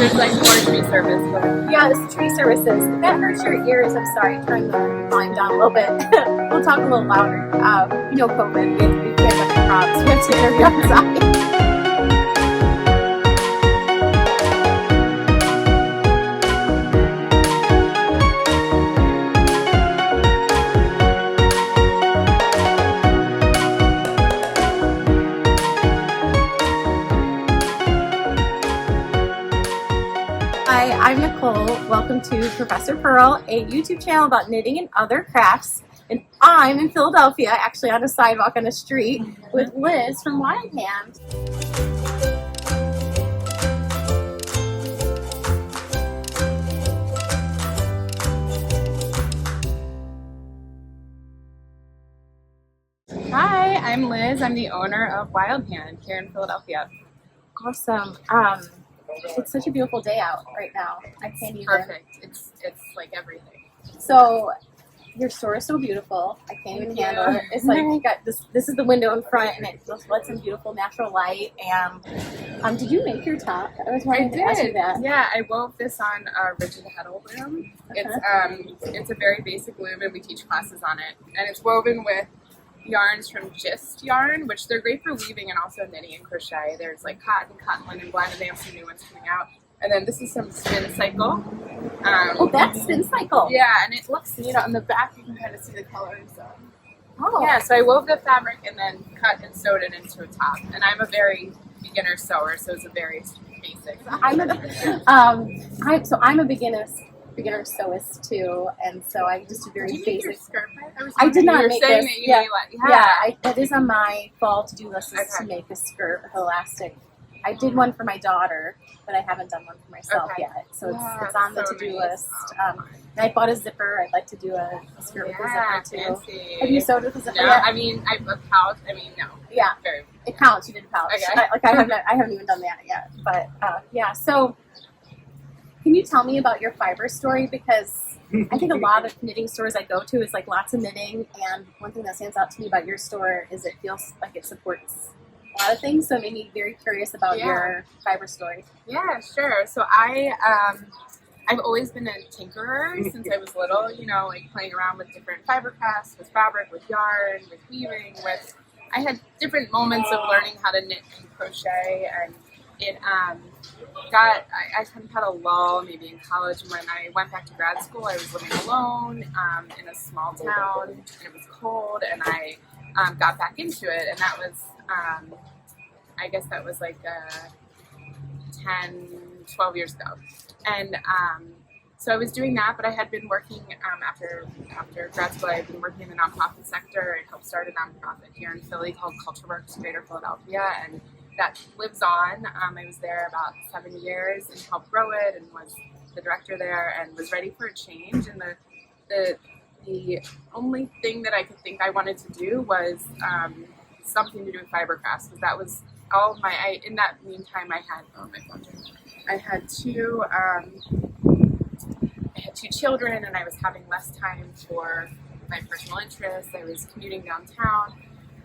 there's like more tree service. But Yeah, this is tree services. If that hurts your ears, I'm sorry. Turn the volume down a little bit. We'll talk a little louder. COVID. We have to props. We have to interview outside. Hi, I'm Nicole. Welcome to Professor Pearl, a YouTube channel about knitting and other crafts. And I'm in Philadelphia, actually on a sidewalk on a street, with Liz from Wild Hand. hi, I'm Liz. I'm the owner of Wild Hand here in Philadelphia. Awesome. It's such a beautiful day out right now. I can't even. Perfect. It's like everything. So your store is so beautiful. I can't even handle it. It's like you got this. This is the window in front, and it just lets in beautiful natural light. And did you make your top? I was wanting to ask you that. Yeah, I wove this on a rigid heddle loom. It's a very basic loom, and we teach classes on it. And it's woven with yarns from Gist yarn, which they're great for weaving and also knitting and crochet. There's like cotton linen blend, and they have some new ones coming out. And then this is some spin cycle. That's spin cycle. Yeah, and it looks, on the back you can kind of see the colors. Oh. Yeah, so I wove the fabric and then cut and sewed it into a top. And I'm a very beginner sewer, so it's a very basic. I'm a beginner sewist too, and so I just do very Did you basic. make your skirt? I did not make this. It is on my fall to-do list to make a skirt with elastic. I did one for my daughter, but I haven't done one for myself yet. So it's on the to-do list. And I bought a zipper. I'd like to do a skirt with a zipper too. Fancy. Have you sewed with a zipper No, yet? I mean, I have a pouch. I mean, no. Yeah, it counts. You did a pouch. Okay. I haven't even done that yet. But so can you tell me about your fiber story? Because I think a lot of knitting stores I go to is like lots of knitting, and one thing that stands out to me about your store is it feels like it supports a lot of things, so it made me very curious about your fiber story. Yeah, sure. So I've always been a tinkerer since I was little, like playing around with different fiber crafts, with fabric, with yarn, with weaving, I had different moments of learning how to knit and crochet, and it I kind of had a lull maybe in college. When I went back to grad school, I was living alone in a small town, and it was cold, and I got back into it, and that was I guess that was like 10, 12 years ago. And so I was doing that, but I had been working after grad school. I had been working in the nonprofit sector. I helped start a nonprofit here in Philly called CultureWorks Greater Philadelphia, and that lives on. I was there about 7 years and helped grow it, and was the director there, and was ready for a change. And the only thing that I could think I wanted to do was something to do with fiber crafts, because that was all in that meantime I had two children, and I was having less time for my personal interests. I was commuting downtown,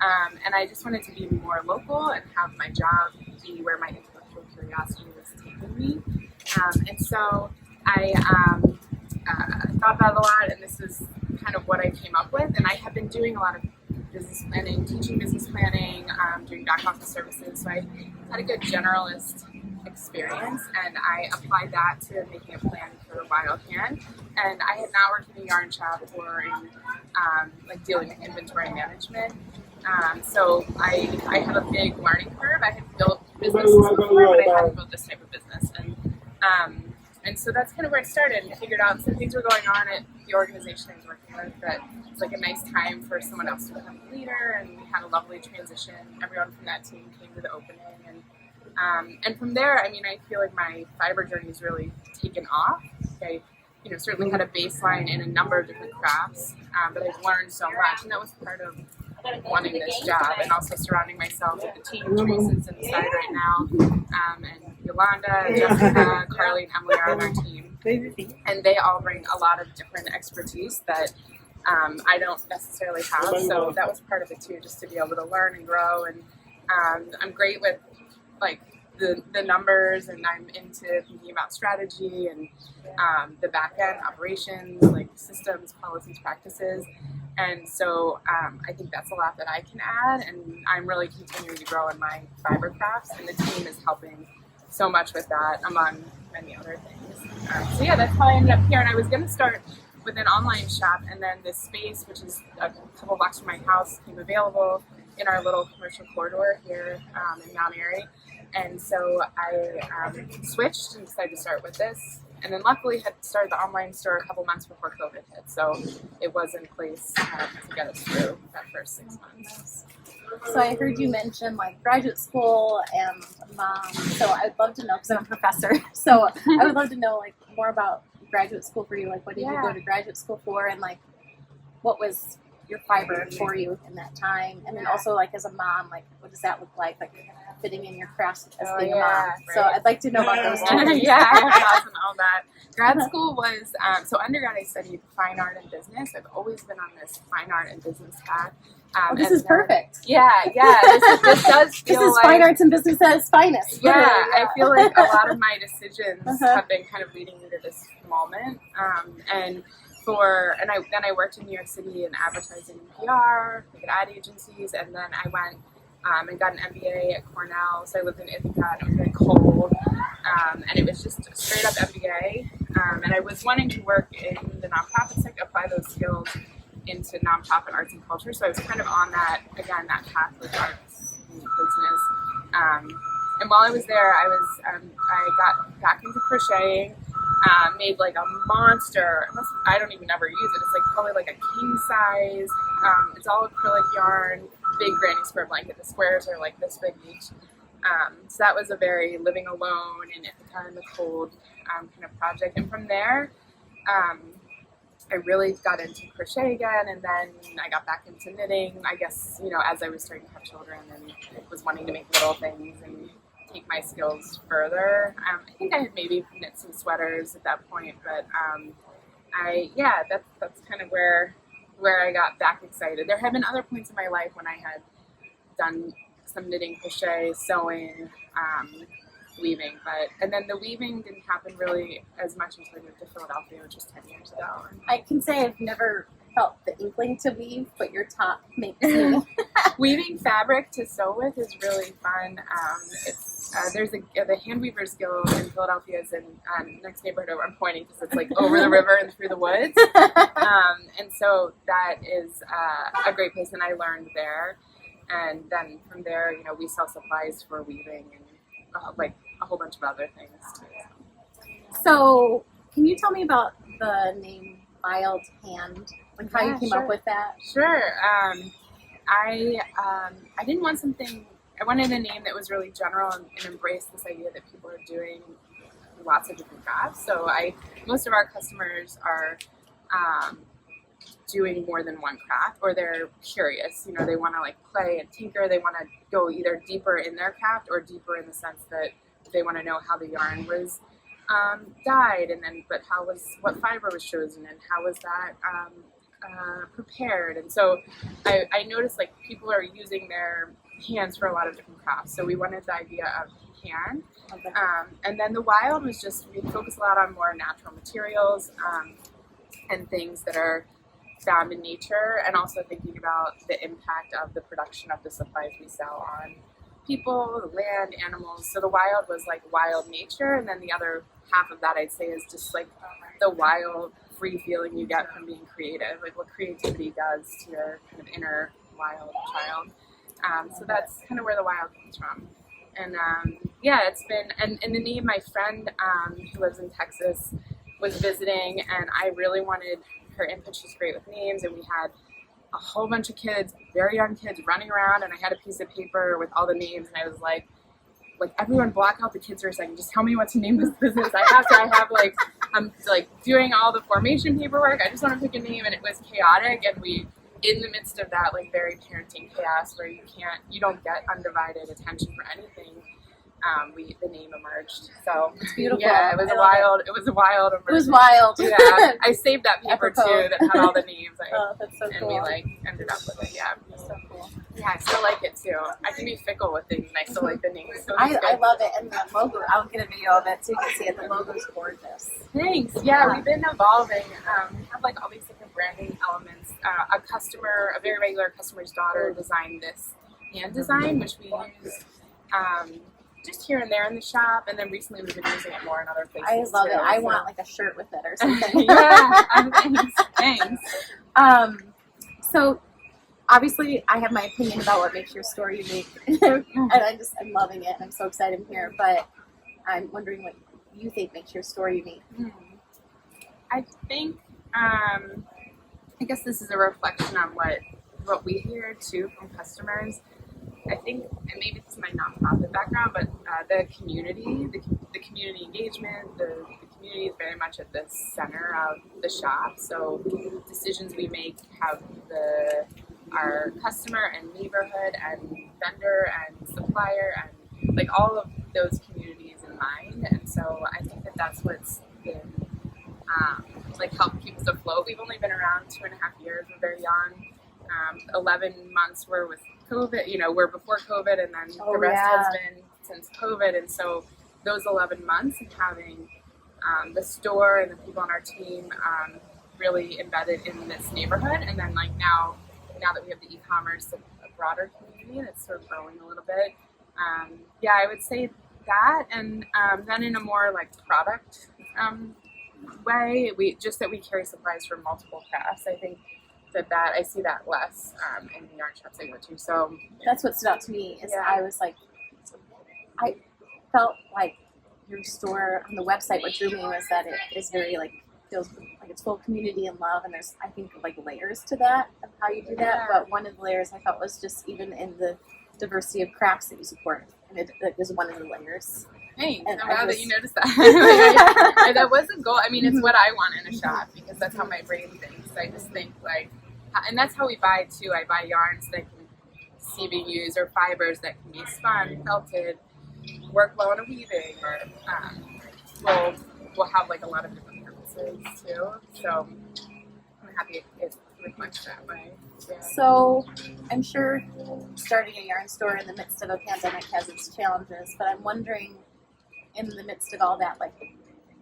and I just wanted to be more local and have my job be where my intellectual curiosity was taking me. And so I thought about it a lot, and this is kind of what I came up with. And I have been doing a lot of business planning, teaching business planning, doing back office services. So I had a good generalist experience, and I applied that to making a plan for Wild Hand. And I had not worked in a yarn shop or in dealing with inventory management. So I had a big learning curve. I had built businesses before, but I hadn't built this type of business. And so that's kind of where it started, and figured out some things were going on at the organization I was working with that it's like a nice time for someone else to become the leader, and we had a lovely transition. Everyone from that team came to the opening, and from there, I feel like my fiber journey has really taken off. I certainly had a baseline in a number of different crafts, but I've learned so much, and that was part of wanting this job, and also surrounding myself with the team. Teresa's inside right now, and Yolanda, Jessica, Carly, and Emily are on our team, and they all bring a lot of different expertise that I don't necessarily have, so that was part of it too, just to be able to learn and grow. And I'm great with the numbers, and I'm into thinking about strategy and the back end operations, like systems, policies, practices. And so I think that's a lot that I can add, and I'm really continuing to grow in my fiber crafts, and the team is helping so much with that, among many other things. So yeah, that's how I ended up here. And I was going to start with an online shop, and then this space, which is a couple blocks from my house, came available in our little commercial corridor here in Mount Airy. And so I switched and decided to start with this. And then luckily had started the online store a couple months before COVID hit. So it was in place to get us through that first 6 months. So I heard you mention like graduate school and mom. So I'd love to know, because I'm a professor. So I would love to know like more about graduate school for you. Like, what did you go to graduate school for, and like what was your fiber for you in that time? And then also like as a mom, like what does that look like fitting in your crafts as being a mom? Right. So I'd like to know about those two things. Yeah, I have thoughts on all that. Grad school was, so undergrad I studied fine art and business. I've always been on this fine art and business path. This is perfect. Yeah, this does feel this is like fine arts and business at its finest. Yeah, Literally, I feel like a lot of my decisions have been kind of leading me to this moment. And then I worked in New York City in advertising and PR, like at ad agencies, and then I went and got an MBA at Cornell. So I lived in Ithaca, and it was very cold, and it was just a straight up MBA. And I was wanting to work in the nonprofit sector, apply those skills into nonprofit arts and culture. So I was kind of on that path with arts and business. And while I was there, I got back into crocheting. Made like a monster. I don't even ever use it. It's like probably like a king size. It's all acrylic yarn, big granny square blanket. The squares are like this big each. So that was a very living alone in Ithaca in the cold kind of project. And from there, I really got into crochet again, and then I got back into knitting. I guess, as I was starting to have children and was wanting to make little things and take my skills further. I think I had maybe knit some sweaters at that point, but that's kind of where I got back excited. There have been other points in my life when I had done some knitting, crochet, sewing, weaving, and then the weaving didn't happen really as much until I moved to Philadelphia, which was 10 years ago. I can say I've never felt the inkling to weave, but your top makes me. Weaving fabric to sew with is really fun. There's the Hand Weavers Guild in Philadelphia is in next neighborhood over. I'm pointing because it's like over the river and through the woods, and so that is a great place, and I learned there. And then from there, we sell supplies for weaving and like a whole bunch of other things too. So, can you tell me about the name Wild Hand? Like how you came up with that? Sure. I didn't want something. I wanted a name that was really general and embraced this idea that people are doing lots of different crafts. So most of our customers are doing more than one craft, or they're curious. They want to like play and tinker. They want to go either deeper in their craft or deeper in the sense that they want to know how the yarn was dyed, and then what fiber was chosen, and how was that prepared. And so I noticed like people are using their hands for a lot of different crafts. So we wanted the idea of hand. Okay. And then the wild was just, we focus a lot on more natural materials and things that are found in nature, and also thinking about the impact of the production of the supplies we sell on people, the land, animals. So the wild was like wild nature, and then the other half of that I'd say is just like the wild, free feeling you get from being creative, like what creativity does to your kind of inner wild child. So that's kind of where the wild comes from. And it's been, and the name, my friend who lives in Texas was visiting, and I really wanted her input. She's great with names, and we had a whole bunch of kids, very young kids, running around, and I had a piece of paper with all the names, and I was like everyone block out the kids for a second, just tell me what to name this business. I'm like doing all the formation paperwork, I just want to pick a name, and it was chaotic, and we, in the midst of that like very parenting chaos where you don't get undivided attention for anything, the name emerged. So it's beautiful. Yeah, it was a wild emergence. It was wild. Yeah, I saved that paper too that had all the names. Oh, that's so cool. And we ended up with it. Yeah, that's so cool. Yeah, I still like it too. I can be fickle with things, and I still like the name. So I love it, and the logo. I'll get a video of it so you can see it. The logo's gorgeous. Thanks. Yeah, we've been evolving. We have like all these different branding elements. A very regular customer's daughter designed this hand design, which we use just here and there in the shop, and then recently we've been using it more in other places. I love too, it. I so. want like a shirt with it or something. Thanks. So obviously, I have my opinion about what makes your store unique, and I'm loving it, and I'm so excited I'm here. But I'm wondering what you think makes your store unique. I think, I guess this is a reflection on what we hear too from customers. I think, and maybe this is my nonprofit background, but the community, the community engagement, the community is very much at the center of the shop. So decisions we make have our customer and neighborhood and vendor and supplier and like all of those communities in mind. And so I think that's what's been like helped keep us afloat. We've only been around 2.5 years. We're very young. 11 months were with COVID, we're before COVID, and then the rest has been since COVID. And so those 11 months of having the store and the people on our team really embedded in this neighborhood, and then like now that we have the e-commerce, a broader community that's sort of growing a little bit. I would say that, and then in a more like product way, we carry supplies for multiple crafts. I think that I see that less in the yarn shops I go to. So that's what stood out to me. I was like, I felt like your store on the website. What drew me was that it is very feels like it's full of community and love, and there's I think like layers to that of how you do that. But one of the layers I felt was just even in the diversity of crafts that you support, and it was one of the layers. Thanks. I'm glad that you noticed that. That was a goal. I mean, it's what I want in a shop because that's how my brain thinks. I just think and that's how we buy too. I buy yarns that can see being used, or fibers that can be spun, felted, work well in a weaving, or we'll have like a lot of different purposes too. So I'm happy it reflects that way. Yeah. So I'm sure starting a yarn store in the midst of a pandemic has its challenges, but I'm wondering, in the midst of all that,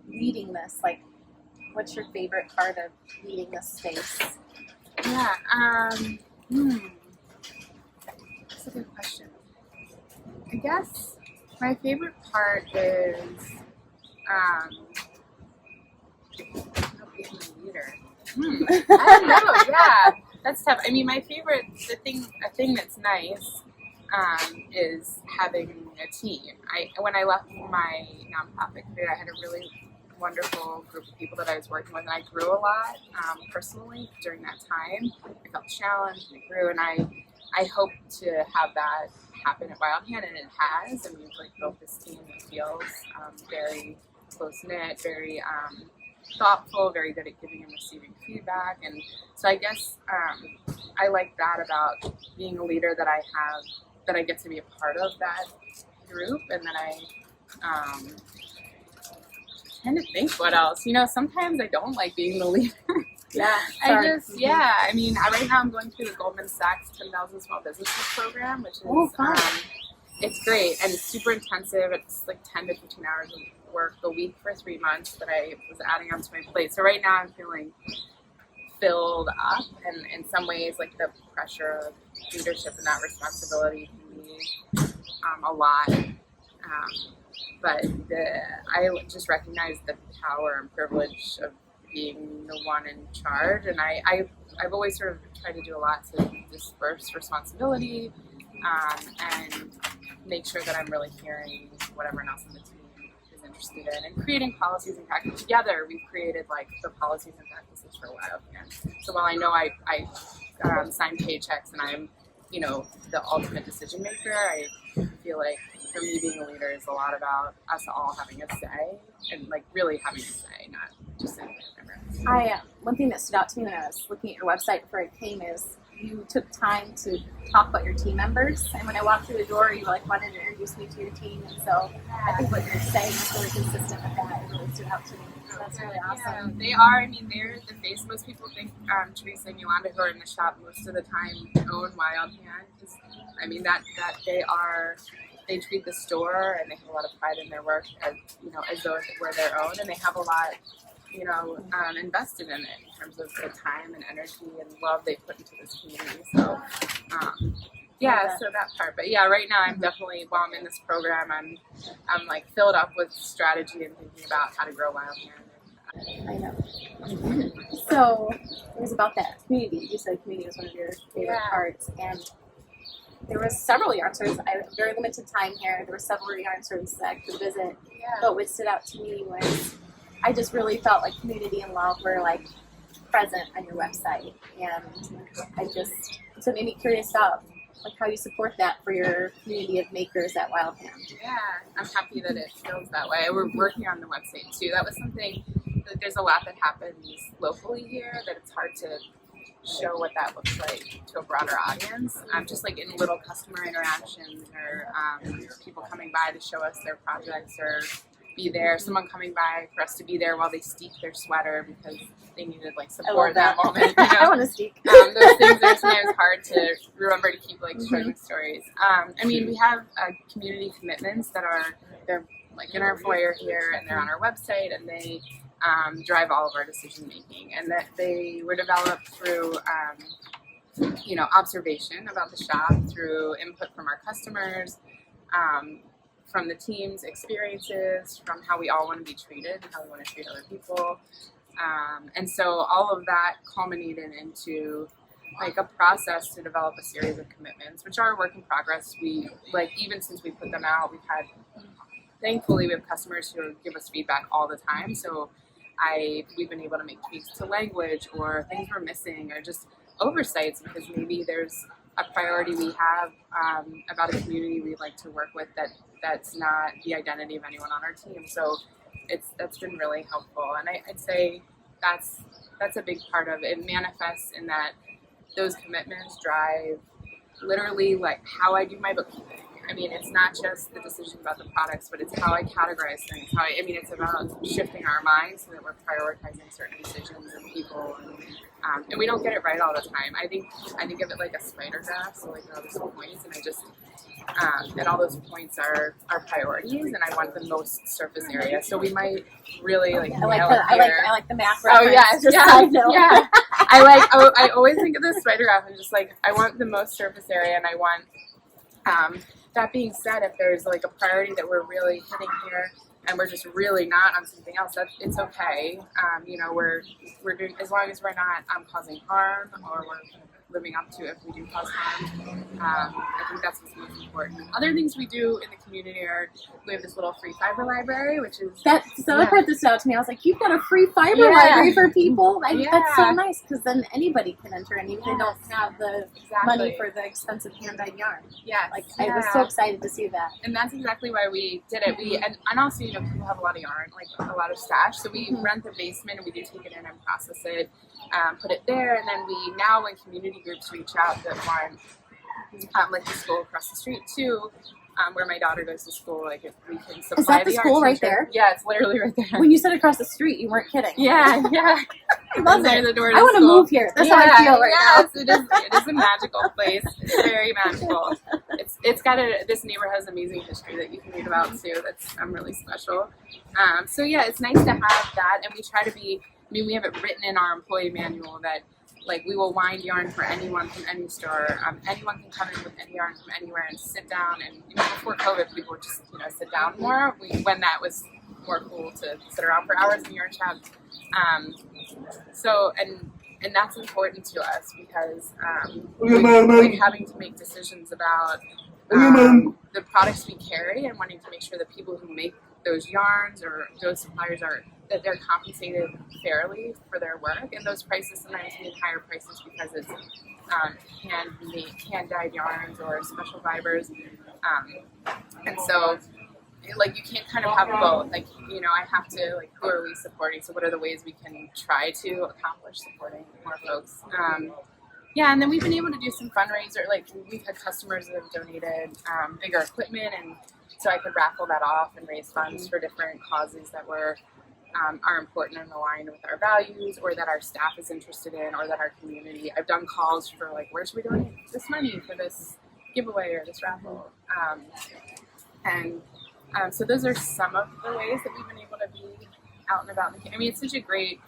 leading this, what's your favorite part of leading this space? Yeah, that's a good question. I guess my favorite part is being a leader. I don't know. Yeah, that's tough. I mean, my favorite, a thing that's nice is having a team. When I left my nonprofit career, I had a really wonderful group of people that I was working with, and I grew a lot personally during that time. I felt challenged, and I grew, and I hope to have that happen at Wild Hand, and it has. And we've built this team that feels very close knit, very thoughtful, very good at giving and receiving feedback. And so I guess I like that about being a leader, that I get to be a part of that group, and that I trying to think what else. Sometimes I don't like being the leader. Yeah. I mean, right now I'm going through the Goldman Sachs 10,000 Small Businesses program, which is it's great, and it's super intensive. It's 10 to 15 hours of work a week for 3 months that I was adding onto my plate. So right now I'm feeling filled up, and in some ways, the pressure of leadership and that responsibility can be a lot. But I just recognize the power and privilege of being the one in charge, and I've always sort of tried to do a lot to disperse responsibility and make sure that I'm really hearing what everyone else on the team is interested in, and creating policies and practices. Together, we've created the policies and practices for Wild Hand. So while I know I sign paychecks and I'm the ultimate decision maker, I feel like for me being a leader is a lot about us all having a say, and really having a say, not just saying whatever. One thing that stood out to me when I was looking at your website before I came is you took time to talk about your team members, and when I walked through the door, you wanted to introduce me to your team, and so I think what you're saying is really consistent with that. It really stood out to me. That's really awesome. Yeah, they are. I mean, they're the face. Most people think Theresa and Yolanda, who are in the shop most of the time, own Wild Hand, because I mean, that they treat the store and they have a lot of pride in their work as, you know, as though it were their own, and they have a lot, you know, invested in it in terms of the time and energy and love they put into this community. So, yeah, so that part. But yeah, right now I'm definitely, while I'm in this program, I'm like filled up with strategy and thinking about how to grow wild here. I know. So it was about that community. You said community was one of your favorite parts, and there was several yarn stores. I had very limited time here. There were several yarn stores that I could visit. But what stood out to me was I just really felt like community and love were like present on your website, and so it made me curious about like how you support that for your community of makers at Wild Hand. Yeah, I'm happy that it feels that way. We're working on the website too. That was something that there's a lot that happens locally here that it's hard to show what that looks like to a broader audience. Just like in little customer interactions or people coming by to show us their projects or be there, someone coming by for us to be there while they steep their sweater because they needed like support that moment. You know? I want to steep. Those things are sometimes hard to remember to keep like showing stories. I mean, we have community commitments that they're like in our foyer here and they're on our website, and they drive all of our decision making, and that they were developed through you know, observation about the shop, through input from our customers, from the team's experiences, from how we all want to be treated and how we want to treat other people. And so all of that culminated into like a process to develop a series of commitments, which are a work in progress. We, like, even since we put them out, thankfully we have customers who give us feedback all the time. So we've been able to make tweaks to language or things we're missing or just oversights because maybe there's a priority we have about a community we'd like to work with that's not the identity of anyone on our team. So that's been really helpful, and I'd say that's a big part of it. It manifests in that those commitments drive literally like how I do my bookkeeping. I mean, it's not just the decision about the products, but it's how I categorize things. I mean, it's about shifting our minds so that we're prioritizing certain decisions and people, and we don't get it right all the time. I think of it like a spider graph, so like all those points, and I just and all those points are priorities, and I want the most surface area. So we might really like I like the map reference. Oh yeah, just yeah, side note. yeah. I always think of the spider graph and just like I want the most surface area, and I want. That being said, if there's like a priority that we're really hitting here and we're just really not on something else, it's okay. You know, we're doing, as long as we're not causing harm or we're living up to if we do cause harm. I think that's what's most important. Other things we do in the community are we have this little free fiber library, which is that part that stood out to me. I was like, you've got a free fiber library for people. That's so nice because then anybody can enter, and even if they don't have the money for the expensive hand-dyed yarn. Yeah, I was so excited to see that. And that's exactly why we did it. And also, you know, people have a lot of yarn, like a lot of stash, so we rent the basement and we do take it in and process it. Put it there, and then now when community groups reach out that want like the school across the street too, where my daughter goes to school, like if we can supply Is that the school right there? Yeah, it's literally right there. When you said across the street, you weren't kidding. Yeah. I love it. The door I want to move here. That's how I feel right now. It is a magical place. It's very magical. It's got this neighborhood has amazing history that you can read about too. That's really special. So yeah, it's nice to have that, and we try to be. I mean, we have it written in our employee manual that, like, we will wind yarn for anyone from any store. Anyone can come in with any yarn from anywhere and sit down. And you know, before COVID, people would just sit down more. When that was more cool to sit around for hours in yarn shop. So and that's important to us because like having to make decisions about the products we carry and wanting to make sure that people who make those yarns or those suppliers that they're compensated fairly for their work, and those prices sometimes mean higher prices because it's hand-dyed yarns or special fibers, and so like you can't kind of have both. Like I have to who are we supporting? So what are the ways we can try to accomplish supporting more folks? Yeah, and then we've been able to do some fundraiser. Like we've had customers that have donated bigger equipment, and so I could raffle that off and raise funds for different causes that are important and aligned with our values, or that our staff is interested in, or that our community. I've done calls for where should we donate this money for this giveaway or this raffle. So those are some of the ways that we've been able to be out and about. I mean, it's such a great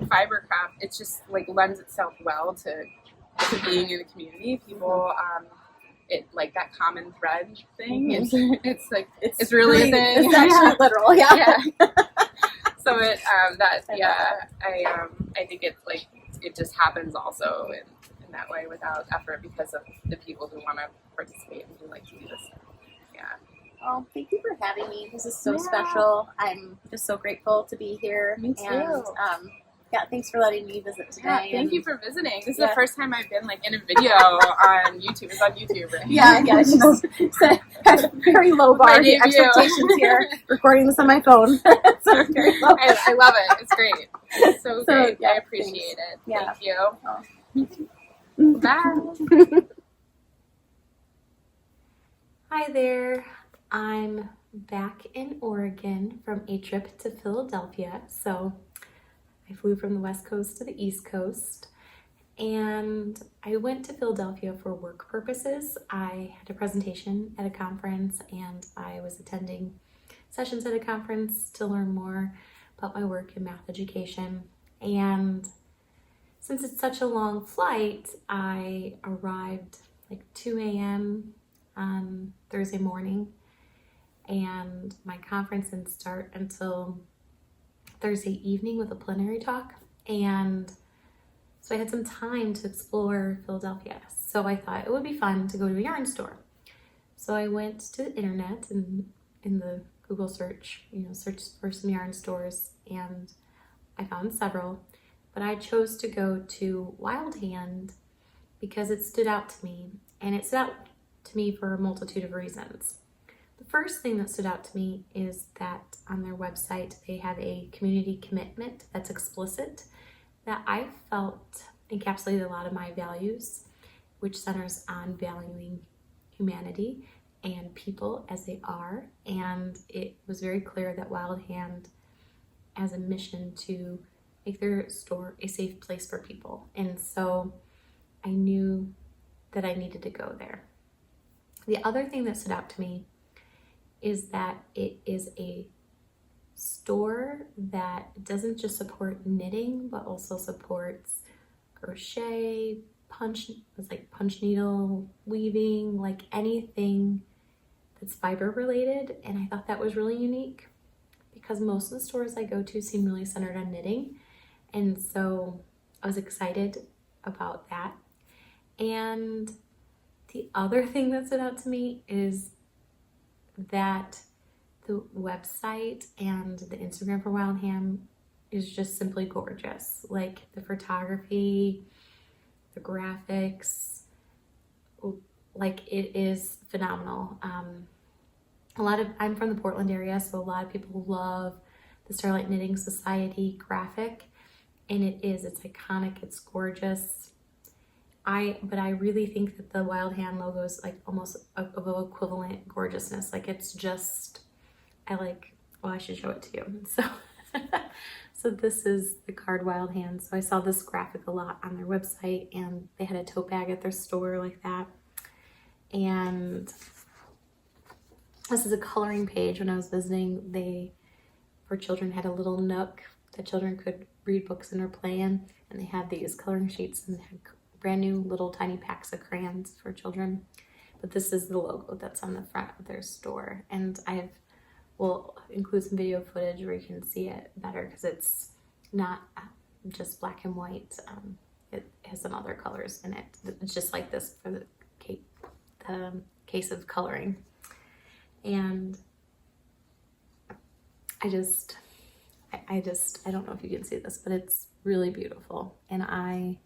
fiber craft. It's just like lends itself well to being in the community. People, it like that common thread thing. It's like it's really a thing. It's actually literal. Yeah. So I think it's like it just happens also in that way without effort because of the people who want to participate and who like to do this stuff. Yeah. Well, thank you for having me. This is so special. I'm just so grateful to be here. Me too. And thanks for letting me visit today. Thank you for visiting. This is the first time I've been like in a video on YouTube. It's on YouTube, right? Yeah. It's just very low bar expectations here. Recording this on my phone. So very low. I love it. It's great. It's so great. Yeah, I appreciate it. Yeah. Thank you. Bye. Hi there. I'm back in Oregon from a trip to Philadelphia. So I flew from the West Coast to the East Coast, and I went to Philadelphia for work purposes. I had a presentation at a conference, and I was attending sessions at a conference to learn more about my work in math education. And since it's such a long flight, I arrived like 2 a.m. on Thursday morning, and my conference didn't start until Thursday evening with a plenary talk. And so I had some time to explore Philadelphia. So I thought it would be fun to go to a yarn store. So I went to the internet and in the Google search, searched for some yarn stores, and I found several, but I chose to go to Wild Hand because it stood out to me, and it stood out to me for a multitude of reasons. The first thing that stood out to me is that on their website, they have a community commitment that's explicit that I felt encapsulated a lot of my values, which centers on valuing humanity and people as they are. And it was very clear that Wild Hand has a mission to make their store a safe place for people. And so I knew that I needed to go there. The other thing that stood out to me is that it is a store that doesn't just support knitting, but also supports crochet, punch needle weaving, like anything that's fiber related. And I thought that was really unique because most of the stores I go to seem really centered on knitting. And so I was excited about that. And the other thing that stood out to me is that the website and the Instagram for Wild Hand is just simply gorgeous. Like the photography, the graphics, like it is phenomenal. I'm from the Portland area, so a lot of people love the Starlight Knitting Society graphic, and it's iconic, it's gorgeous. But I really think that the Wild Hand logo is like almost of equivalent gorgeousness. Like it's just, I should show it to you. So this is the card Wild Hand. So I saw this graphic a lot on their website, and they had a tote bag at their store like that. And this is a coloring page. When I was visiting, for children, had a little nook that children could read books in or play in. And they had these coloring sheets and had brand new little tiny packs of crayons for children. But this is the logo that's on the front of their store. And we'll include some video footage where you can see it better because it's not just black and white. It has some other colors in it. It's just like this for the case of coloring. And I don't know if you can see this, but it's really beautiful. And I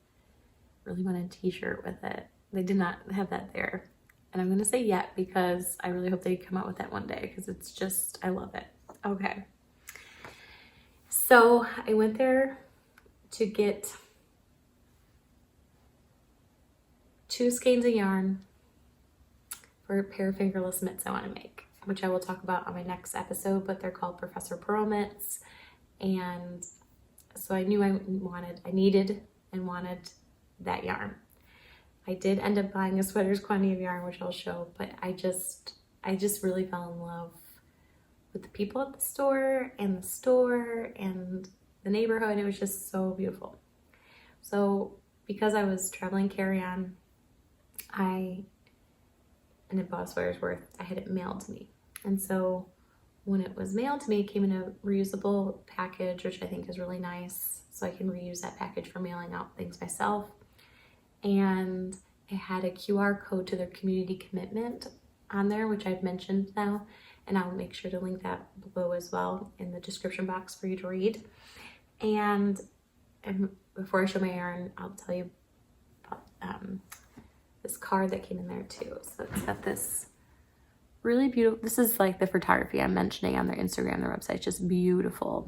really want a t-shirt with it. They did not have that there. And I'm going to say yet because I really hope they come out with that one day because it's just, I love it. Okay. So I went there to get 2 skeins of yarn for a pair of fingerless mitts I want to make, which I will talk about on my next episode, but they're called profpurl mitts. And so I knew I needed and wanted that yarn. I did end up buying a sweater's quantity of yarn, which I'll show, but I just really fell in love with the people at the store and the neighborhood. It was just so beautiful. So because I was traveling carry-on, I ended up bought a sweater's worth. I had it mailed to me. And so when it was mailed to me, it came in a reusable package, which I think is really nice. So I can reuse that package for mailing out things myself. And it had a QR code to their community commitment on there, which I've mentioned now. And I'll make sure to link that below as well in the description box for you to read. And before I show my yarn, I'll tell you about this card that came in there too. So it's got this really beautiful, this is like the photography I'm mentioning on their Instagram, their website. It's just beautiful.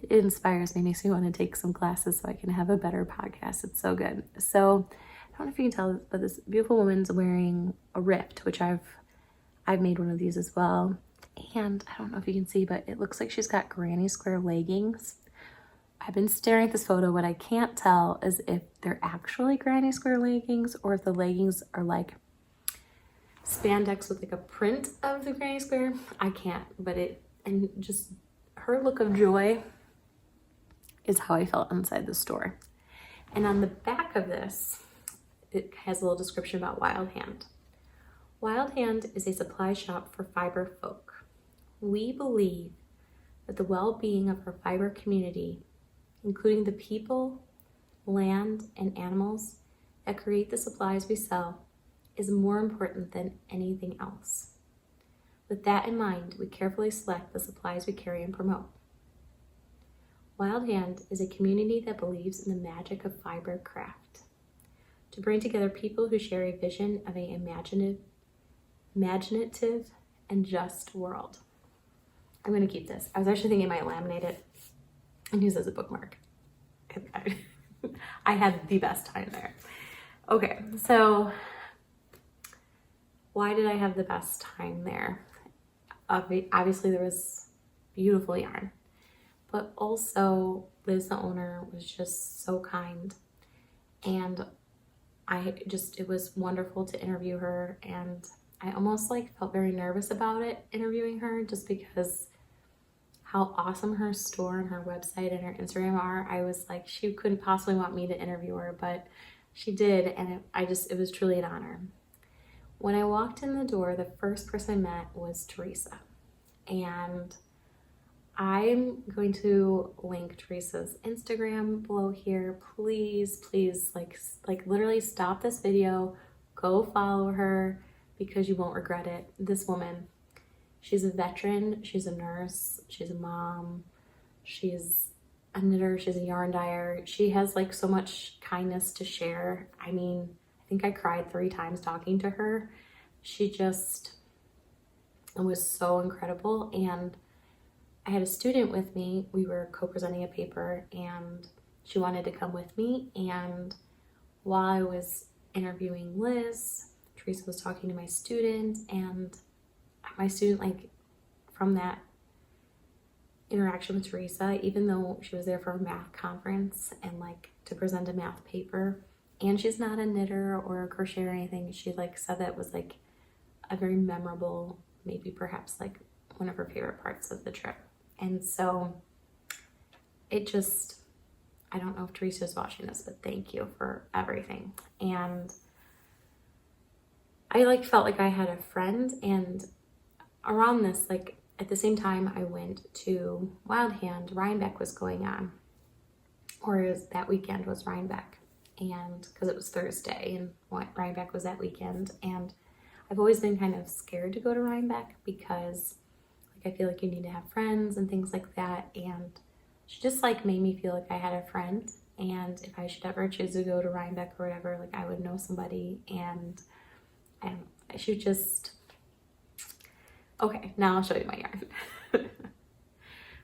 It inspires me, makes me want to take some classes so I can have a better podcast. It's so good. So I don't know if you can tell, but this beautiful woman's wearing a rift, which I've made one of these as well. And I don't know if you can see, but it looks like she's got granny square leggings. I've been staring at this photo. What I can't tell is if they're actually granny square leggings or if the leggings are like spandex with like a print of the granny square. I can't, and just her look of joy is how I felt inside the store. And on the back of this, it has a little description about Wild Hand. Wild Hand is a supply shop for fiber folk. We believe that the well-being of our fiber community, including the people, land, and animals that create the supplies we sell, is more important than anything else. With that in mind, we carefully select the supplies we carry and promote. Wild Hand is a community that believes in the magic of fiber craft, to bring together people who share a vision of an imaginative and just world. I'm going to keep this. I was actually thinking I might laminate it and use it as a bookmark. I had the best time there. Okay, so why did I have the best time there? Obviously there was beautiful yarn, but also Liz, the owner, was just so kind, and it was wonderful to interview her, and I almost felt very nervous about it, interviewing her, just because how awesome her store and her website and her Instagram are. I was like, she couldn't possibly want me to interview her, but she did, and it was truly an honor. When I walked in the door, the first person I met was Theresa, and I'm going to link Theresa's Instagram below here. Please, literally stop this video, go follow her, because you won't regret it. This woman, she's a veteran, she's a nurse, she's a mom, she's a knitter, she's a yarn dyer. She has so much kindness to share. I mean, I think I cried 3 times talking to her. She just was so incredible. And I had a student with me. We were co-presenting a paper, and she wanted to come with me. And while I was interviewing Liz, Theresa was talking to my student, and my student, from that interaction with Theresa, even though she was there for a math conference and to present a math paper, and she's not a knitter or a crocheter or anything, she said that was a very memorable, maybe perhaps one of her favorite parts of the trip. And so it just, I don't know if Theresa's watching this, but thank you for everything. And I felt like I had a friend. And around this, at the same time I went to Wild Hand, Rhinebeck was going on, or that weekend was Rhinebeck, and because it was Thursday and Rhinebeck was that weekend. And I've always been kind of scared to go to Rhinebeck because I feel like you need to have friends and things like that. And she just made me feel like I had a friend, and if I should ever choose to go to Rhinebeck or whatever, I would know somebody. And she just, okay, now I'll show you my yarn.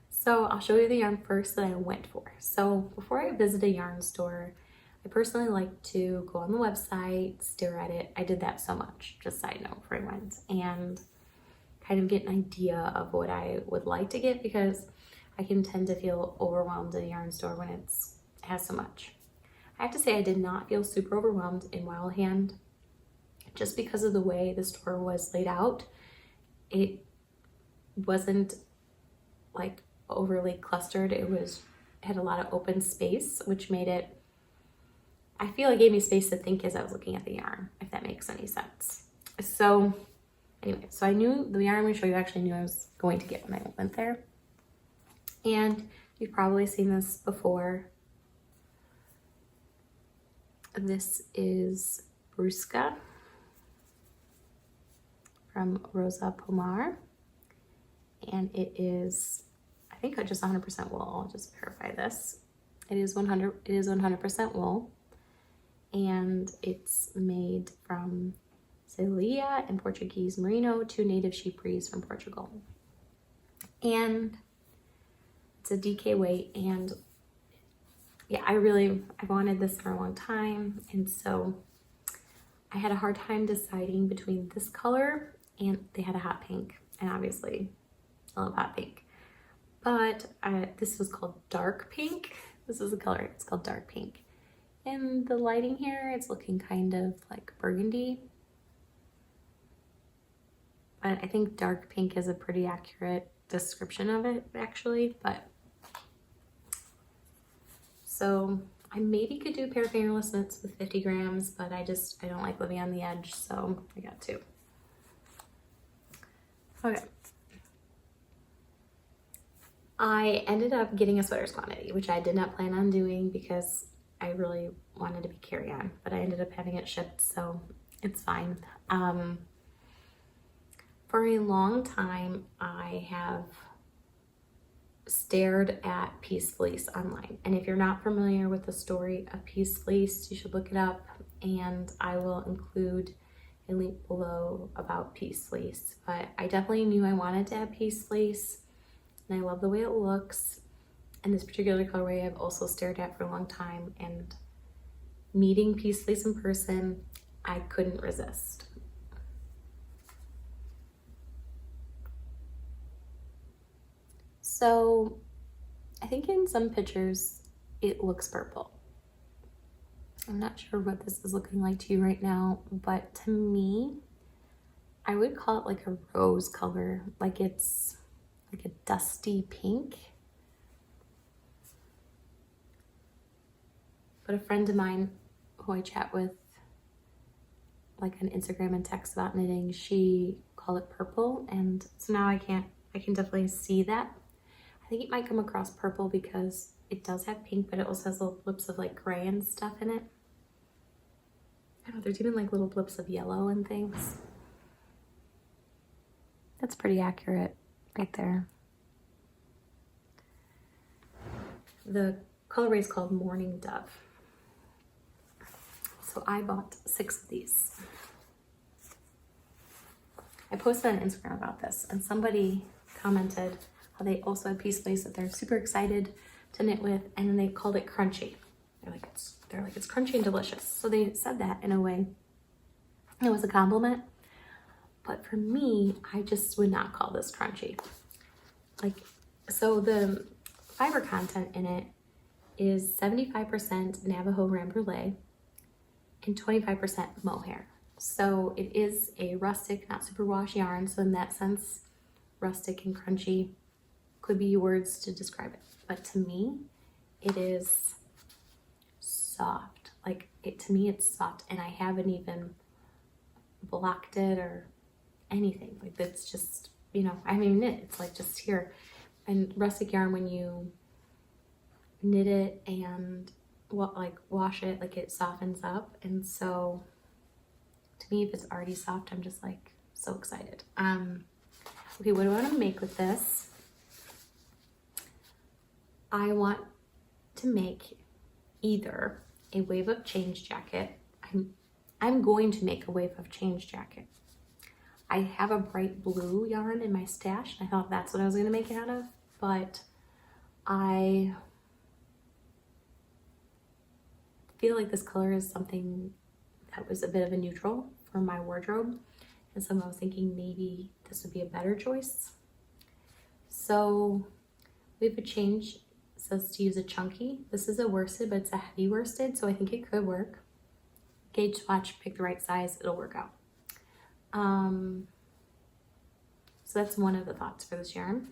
So I'll show you the yarn first that I went for. So before I visit a yarn store, I personally like to go on the website, stare at it. I did that so much, just side note, before I went, and kind of get an idea of what I would like to get, because I can tend to feel overwhelmed in a yarn store when it has so much. I have to say I did not feel super overwhelmed in Wild Hand just because of the way the store was laid out. It wasn't like overly clustered. It had a lot of open space, which made it, I feel it gave me space to think as I was looking at the yarn, if that makes any sense. So anyway, so I knew the yarn I'm going to show you, actually knew I was going to get when I went there. And you've probably seen this before. This is Brusca from Rosa Pomar. And it is, I think, just 100% wool. I'll just verify this. It is 100% wool. And it's made from Celia and Portuguese Merino, 2 native sheep breeds from Portugal. And it's a DK weight, and yeah, I've wanted this for a long time, and so I had a hard time deciding between this color, and they had a hot pink, and obviously I love hot pink, but this was called dark pink. This is the color, it's called dark pink. In the lighting here, it's looking kind of like burgundy, but I think dark pink is a pretty accurate description of it, actually. But so I maybe could do a pair of fingerless mitts with 50 grams, but I don't like living on the edge, so I got 2. Okay. I ended up getting a sweaters quantity, which I did not plan on doing because I really wanted to be carry-on, but I ended up having it shipped, so it's fine. For a long time, I have stared at Peace Fleece online. And if you're not familiar with the story of Peace Fleece, you should look it up, and I will include a link below about Peace Fleece. But I definitely knew I wanted to have Peace Fleece, and I love the way it looks. And this particular colorway I've also stared at for a long time, and meeting Peace Fleece in person, I couldn't resist. So I think in some pictures it looks purple. I'm not sure what this is looking like to you right now, but to me, I would call it like a rose color, like it's like a dusty pink. But a friend of mine who I chat with like on Instagram and text about knitting, she called it purple, and so now I can definitely see that. I think it might come across purple because it does have pink, but it also has little blips of like gray and stuff in it. I don't know, there's even like little blips of yellow and things. That's pretty accurate right there. The colorway is called Morning Dove. So I bought 6 of these. I posted on Instagram about this, and somebody commented how they also have Peace Fleece that they're super excited to knit with, and then they called it crunchy. They're like it's crunchy and delicious. So they said that in a way it was a compliment, but for me, I just would not call this crunchy. Like, so the fiber content in it is 75% Navajo Ram Brûlée and 25% mohair. So it is a rustic, not super wash yarn. So in that sense, rustic and crunchy could be words to describe it. But to me, it is soft. Like, to me, it's soft, and I haven't even blocked it or anything. Like, it's just, you know, I mean, knit, it's like just here. And rustic yarn, when you knit it and wash it, like, it softens up. And so to me, if it's already soft, I'm just like so excited. Okay, what do I want to make with this? I want to make either a wave of change jacket. I'm going to make a wave of change jacket. I have a bright blue yarn in my stash, and I thought that's what I was going to make it out of, but I feel like this color is something that was a bit of a neutral for my wardrobe, and so I was thinking maybe this would be a better choice. So wave of change, says to use a chunky. This is a worsted, but it's a heavy worsted, so I think it could work. Gauge swatch, pick the right size, it'll work out. So that's one of the thoughts for this yarn.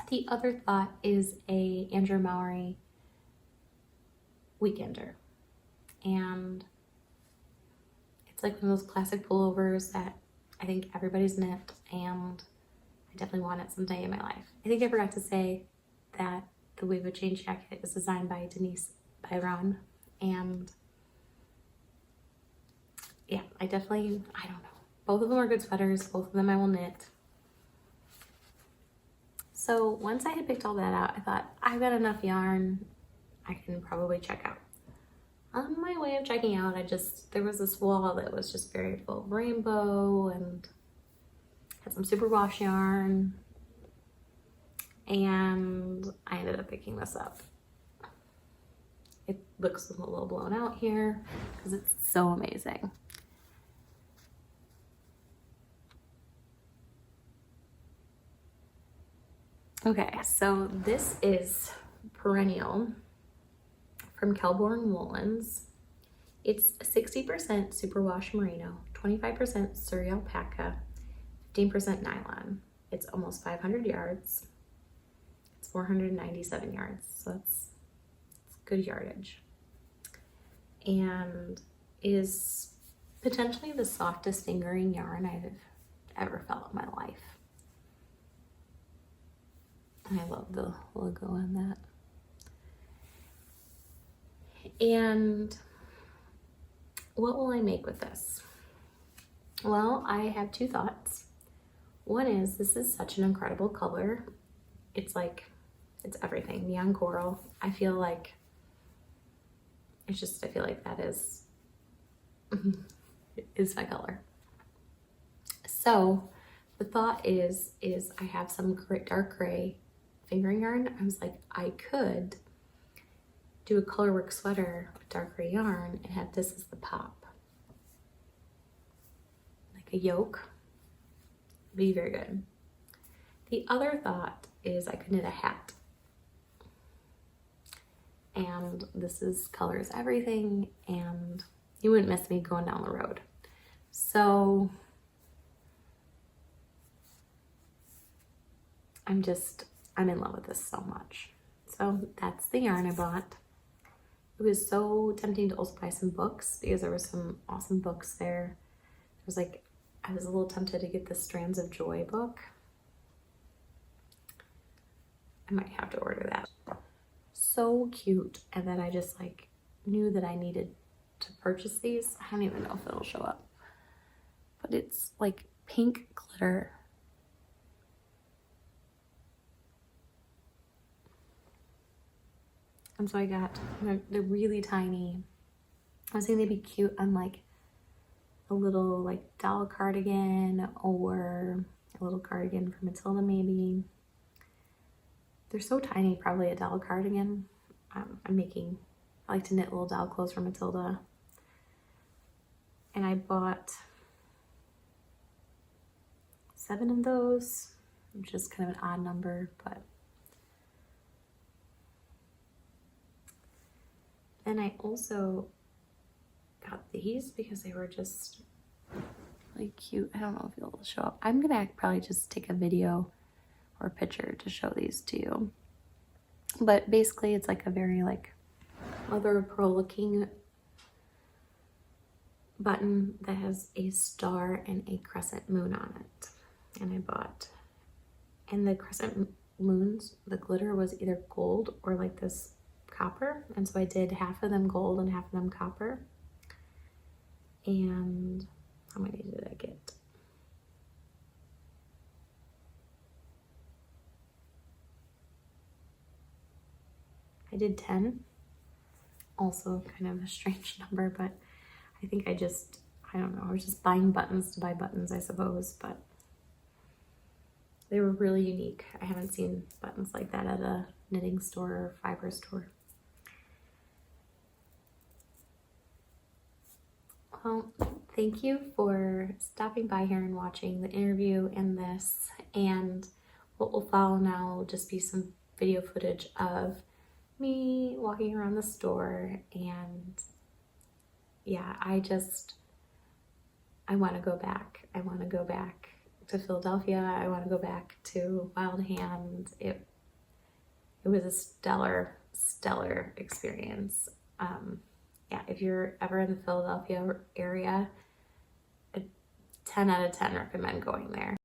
The other thought is a Andrew Mowry weekender. And it's like one of those classic pullovers that I think everybody's knit, and I definitely want it someday in my life. I think I forgot to say that the Wave of Change jacket is designed by Denise Byron, and yeah, I don't know. Both of them are good sweaters. Both of them I will knit. So once I had picked all that out, I thought, I've got enough yarn. I can probably check out. On my way of checking out, there was this wall that was just very full of rainbow and had some superwash yarn. And I ended up picking this up. It looks a little blown out here because it's so amazing. Okay, so this is Perennial from Kelborn Woolens. It's 60% superwash merino, 25% Surrey alpaca, 15% nylon. It's almost 500 yards. It's 497 yards, so it's good yardage. And is potentially the softest fingering yarn I've ever felt in my life. I love the logo on that. And what will I make with this? Well, I have two thoughts. One is, this is such an incredible color. It's everything. Neon coral. I feel like that is my color. So the thought is I have some dark gray fingering yarn. I was like, I could do a colorwork sweater with dark gray yarn and have this as the pop. Like a yoke. Be very good. The other thought is I could knit a hat. And this is colors everything, and you wouldn't miss me going down the road. So I'm in love with this so much. So that's the yarn I bought. It was so tempting to also buy some books because there were some awesome books there. I was a little tempted to get the Strands of Joy book. I might have to order that. So cute. And then I just knew that I needed to purchase these. I don't even know if it'll show up, but it's like pink glitter. And so they're really tiny. I was thinking they'd be cute on a little doll cardigan or a little cardigan for Matilda maybe. They're so tiny, probably a doll cardigan. I like to knit little doll clothes for Matilda. And I bought 7 of those, which is kind of an odd number, but then I also got these because they were just really cute. I don't know if it'll show up. I'm gonna probably just take a video or a picture to show these to you. But basically it's a very mother of pearl looking button that has a star and a crescent moon on it. And the crescent moons, the glitter was either gold or this copper, and so I did half of them gold and half of them copper. And how many did I get? I did 10. Also kind of a strange number, but I think I don't know, I was just buying buttons to buy buttons, I suppose, but they were really unique. I haven't seen buttons like that at a knitting store or fiber store. Well, thank you for stopping by here and watching the interview and this. And what will follow now will just be some video footage of me walking around the store, and yeah, I want to go back. I want to go back to Philadelphia. I want to go back to Wild Hand. It was a stellar experience. Yeah, if you're ever in the Philadelphia area, a 10 out of 10 recommend going there.